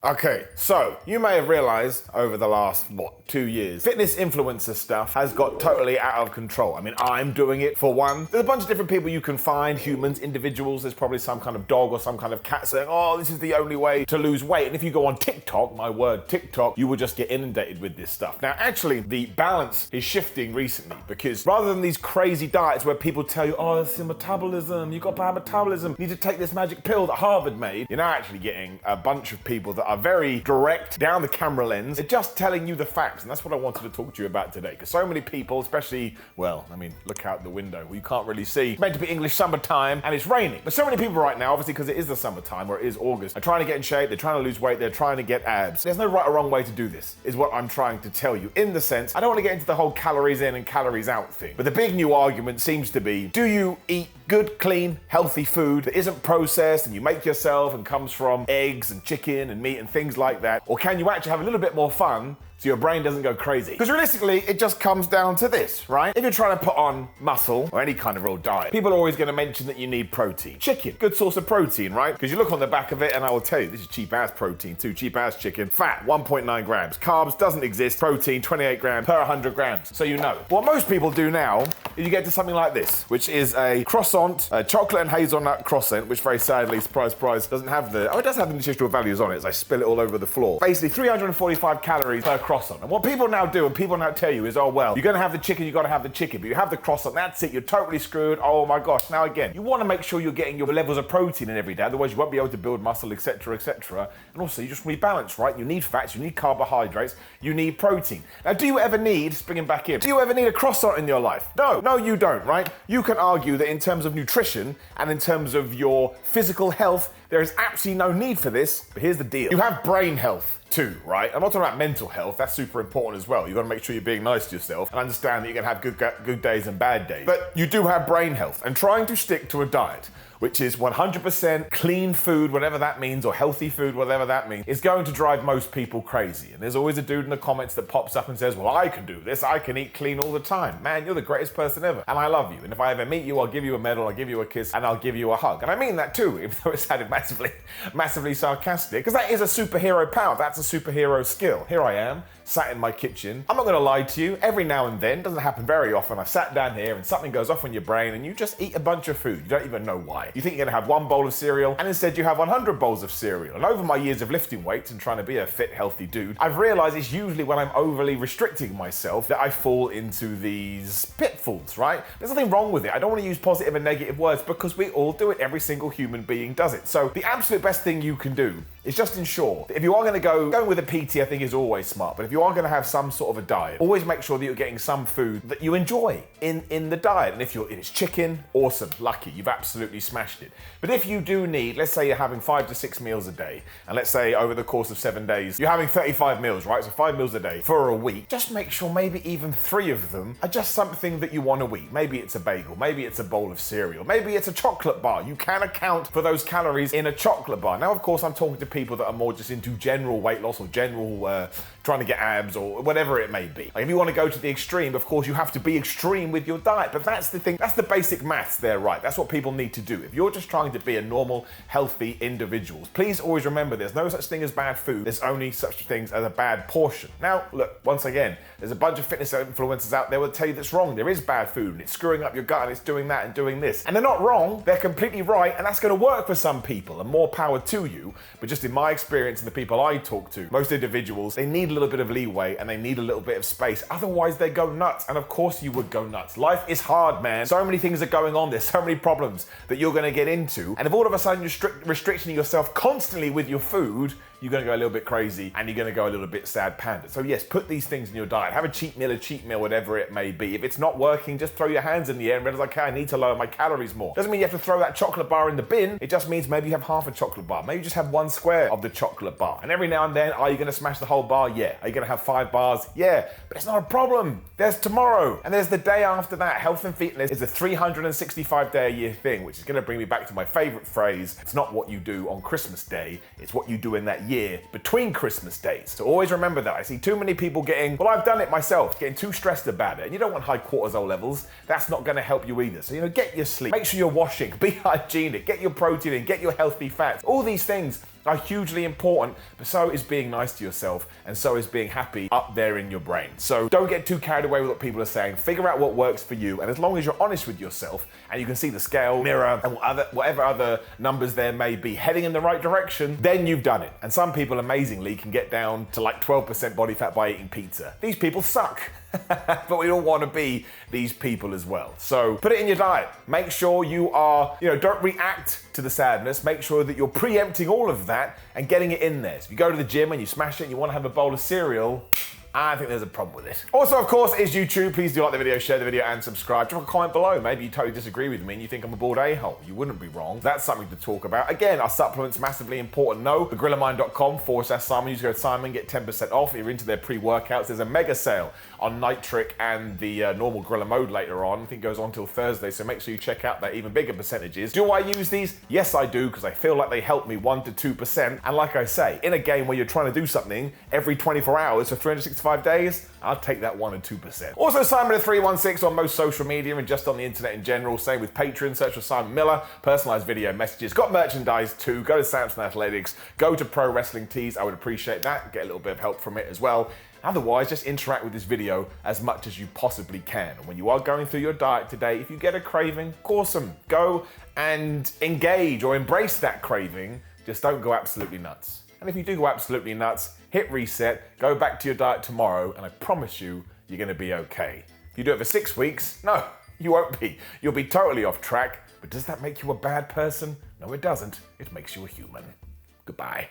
Okay, so you may have realized over the last, 2 years, fitness influencer stuff has got totally out of control. I mean, I'm doing it for one. There's a bunch of different people you can find, humans, individuals. There's probably some kind of dog or some kind of cat saying, oh, this is the only way to lose weight. And if you go on TikTok, my word, TikTok, you will just get inundated with this stuff. Now, actually, the balance is shifting recently because rather than these crazy diets where people tell you, oh, it's your metabolism, you've got bad metabolism, you need to take this magic pill that Harvard made, you're now actually getting a bunch of people that are very direct, down the camera lens. They're just telling you the facts, and that's what I wanted to talk to you about today. Because so many people, especially, well, I mean, look out the window. You can't really see. It's meant to be English summertime, and it's raining. But so many people right now, obviously because it is the summertime, or it is August, are trying to get in shape, they're trying to lose weight, they're trying to get abs. There's no right or wrong way to do this, is what I'm trying to tell you. In the sense, I don't want to get into the whole calories in and calories out thing. But the big new argument seems to be, do you eat good, clean, healthy food that isn't processed and you make yourself and comes from eggs and chicken and meat and things like that? Or can you actually have a little bit more fun so your brain doesn't go crazy? Because realistically, it just comes down to this, right? If you're trying to put on muscle or any kind of real diet, people are always going to mention that you need protein. Chicken, good source of protein, right? Because you look on the back of it and I will tell you, this is cheap ass protein too, cheap ass chicken. Fat, 1.9 grams. Carbs, doesn't exist. Protein, 28 grams per 100 grams. So you know. What most people do now is you get to something like this, which is a croissant, a chocolate and hazelnut croissant, which very sadly, surprise, surprise, doesn't have the, it does have the nutritional values on it as I spill it all over the floor. Basically, 345 calories per croissant. And what people now do and people now tell you is, oh, well, you're going to have the chicken, you got to have the chicken, but you have the croissant, that's it, you're totally screwed. Oh my gosh. Now again, you want to make sure you're getting your levels of protein in every day, otherwise you won't be able to build muscle, etc., etc. And also, you just rebalance, right? You need fats, you need carbohydrates, you need protein. Now, do you ever need, bringing back in, do you ever need a croissant in your life? No, you don't, right? You can argue that in terms of nutrition and in terms of your physical health, there is absolutely no need for this, but here's the deal. You have brain health too, right? I'm not talking about mental health, that's super important as well. You've got to make sure you're being nice to yourself and understand that you're gonna have good days and bad days. But you do have brain health, and trying to stick to a diet which is 100% clean food, whatever that means, or healthy food, whatever that means, is going to drive most people crazy. And there's always a dude in the comments that pops up and says, well, I can do this, I can eat clean all the time. Man, you're the greatest person ever, and I love you. And if I ever meet you, I'll give you a medal, I'll give you a kiss, and I'll give you a hug. And I mean that too, even though it sounded massively sarcastic, because that is a superhero power, that's a superhero skill. Here I am, sat in my kitchen. I'm not gonna lie to you, every now and then, doesn't happen very often, I sat down here and something goes off in your brain and you just eat a bunch of food. You don't even know why. You think you're gonna have one bowl of cereal and instead you have 100 bowls of cereal. And over my years of lifting weights and trying to be a fit, healthy dude, I've realized it's usually when I'm overly restricting myself that I fall into these pitfalls, right? There's nothing wrong with it. I don't wanna use positive and negative words because we all do it. Every single human being does it. So the absolute best thing you can do is just ensure that if you are gonna going with a PT, I think is always smart, but if you are gonna have some sort of a diet, always make sure that you're getting some food that you enjoy in the diet. And if it's chicken, awesome, lucky, you've absolutely smashed it. But if you do need, let's say you're having 5 to 6 meals a day, and let's say over the course of 7 days, you're having 35 meals, right? So 5 meals a day for a week, just make sure maybe even 3 of them are just something that you want to eat. Maybe it's a bagel, maybe it's a bowl of cereal, maybe it's a chocolate bar. You can account for those calories in a chocolate bar. Now, of course, I'm talking to people that are more just into general weight loss or general trying to get abs or whatever it may be. Like if you want to go to the extreme, of course, you have to be extreme with your diet, but that's the thing, that's the basic maths there, right? That's what people need to do. If you're just trying to be a normal, healthy individual, please always remember there's no such thing as bad food. There's only such things as a bad portion. Now, look, once again, there's a bunch of fitness influencers out there will tell you that's wrong. There is bad food and it's screwing up your gut and it's doing that and doing this. And they're not wrong, they're completely right, and that's gonna work for some people and more power to you. But just in my experience and the people I talk to, most individuals, they need a little bit of leeway and they need a little bit of space. Otherwise they go nuts. And of course you would go nuts. Life is hard, man. So many things are going on. There's so many problems that you're gonna get into. And if all of a sudden you're restricting yourself constantly with your food, you're gonna go a little bit crazy and you're gonna go a little bit sad panda. So yes, put these things in your diet. Have a cheat meal, whatever it may be. If it's not working, just throw your hands in the air and realize, okay, I need to lower my calories more. Doesn't mean you have to throw that chocolate bar in the bin. It just means maybe you have half a chocolate bar. Maybe you just have 1 square of the chocolate bar. And every now and then, are you gonna smash the whole bar? Yeah. Are you gonna have 5 bars? Yeah. But it's not a problem. There's tomorrow. And there's the day after that. Health and fitness is a 365-day-a-year thing, which is gonna bring me back to my favorite phrase. It's not what you do on Christmas Day. It's what you do in that year between Christmas days. So always remember that. I see too many people getting, well, I've done it myself, getting too stressed about it. And you don't want high cortisol levels. That's not gonna help you either. So, get your sleep. Make sure you're washing. Be hygienic. Get your protein in. Get your healthy fats. All these things are hugely important, but so is being nice to yourself, and so is being happy up there in your brain. So don't get too carried away with what people are saying. Figure out what works for you, and as long as you're honest with yourself and you can see the scale, mirror, and whatever other numbers there may be heading in the right direction, then you've done it. And some people amazingly can get down to like 12% body fat by eating pizza. These people suck. But we don't want to be these people as well. So put it in your diet. Make sure you are, don't react to the sadness. Make sure that you're preempting all of that and getting it in there. So if you go to the gym and you smash it and you want to have a bowl of cereal, I think there's a problem with it. Also, of course, is YouTube. Please do like the video, share the video, and subscribe. Drop a comment below. Maybe you totally disagree with me and you think I'm a bald a-hole. You wouldn't be wrong. That's something to talk about. Again, are supplements massively important? No. thegrillermind.com/Simon. Use code Simon, get 10% off. If you're into their pre-workouts, there's a mega sale on Nitric and the normal Griller Mode later on. I think it goes on till Thursday, so make sure you check out their even bigger percentages. Do I use these? Yes, I do, because I feel like they help me 1 to 2%. And like I say, in a game where you're trying to do something every 24 hours for 365 days, I'll take that 1 or 2%. Also, Simon316 on most social media and just on the internet in general. Same with Patreon. Search for Simon Miller. Personalized video messages. Got merchandise too. Go to Samson Athletics. Go to Pro Wrestling Tees. I would appreciate that. Get a little bit of help from it as well. Otherwise, just interact with this video as much as you possibly can. And when you are going through your diet today, if you get a craving, awesome. Go and engage or embrace that craving. Just don't go absolutely nuts. And if you do go absolutely nuts, hit reset, go back to your diet tomorrow, and I promise you, you're gonna be okay. If you do it for 6 weeks, no, you won't be. You'll be totally off track, but does that make you a bad person? No, it doesn't. It makes you a human. Goodbye.